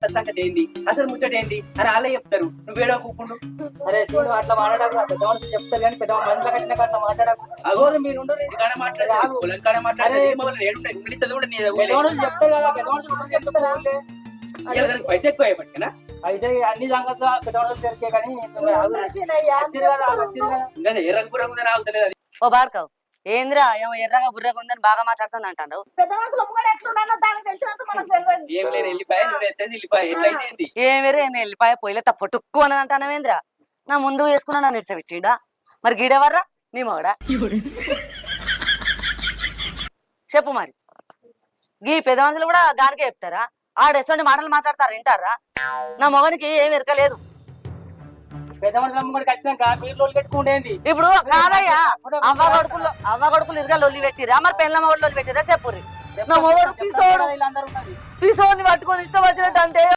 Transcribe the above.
సంగతి ఏంది అసలు ముచ్చట ఏంది అని వాళ్ళే చెప్తారు. నువ్వేడో కూకుండు. అరే సీను అట్లా మాట్లాడకు, పెద్ద మనుషులు చెప్తారు కానీ పెద్ద మనసులో కట్టిన అట్లా మాట్లాడకు. అగోరు మీరు ఉండరు, ఇంటికాడ మాట్లాడతారు, పొలం కాడ మాట్లాడతారు, పెద్ద మనుషులు చెప్తారు కదా, పెద్ద మనుషులు ఉండరు చెప్తారు ఊళ్ళే. పైసా ఎక్కువ అయిపోయినా అయితే అన్ని సంగతులు పెద్ద మనుషులు తెలిసే కానీ ఇంకా ఏ రంగు రంగు ఆగుతలేదు అది. ఓ భార్గవ్ ఏంద్రా ఏమో ఎర్రగా బుర్రగా ఉందని బాగా మాట్లాడుతుంది అంటాను. ఏం లేని వెళ్ళిపోయా నువ్వు ఎత్తేది వెళ్ళిపోయా ఎట్లయితే ఏంది? ఏమిరే నేను వెళ్ళిపోయా పొయ్యిలో తప్పట్టుక్కు అని అంటానవేంద్రా. నా ముందు వేసుకున్నా నిడిచబెట్టిడా మరి గీడెవర్రా నీ మోడా చెప్పు మరి. గీ పెద్ద మనుషులు కూడా గానికే చెప్తారా? ఆడెసోంటి మాటలు మాట్లాడతారు వింటారా? నా మొగనికి ఏం ఎరకలేదు. పెద్ద మనుషులు అమ్మ కూడా ఖచ్చితంగా మీరు రోజులు పెట్టుకుంటేంది. ఇప్పుడు కాదయ్యా అవ్వ కొడుకులు ఇరుగా లొల్లి పెట్టిరా మరి పెళ్ళ మొగడు లొల్లి పెట్టిరా చెప్పుర్రి. నా మొగడు పిసోడు పిసోని పట్టుకొని ఇష్టం వచ్చినట్టు అంటే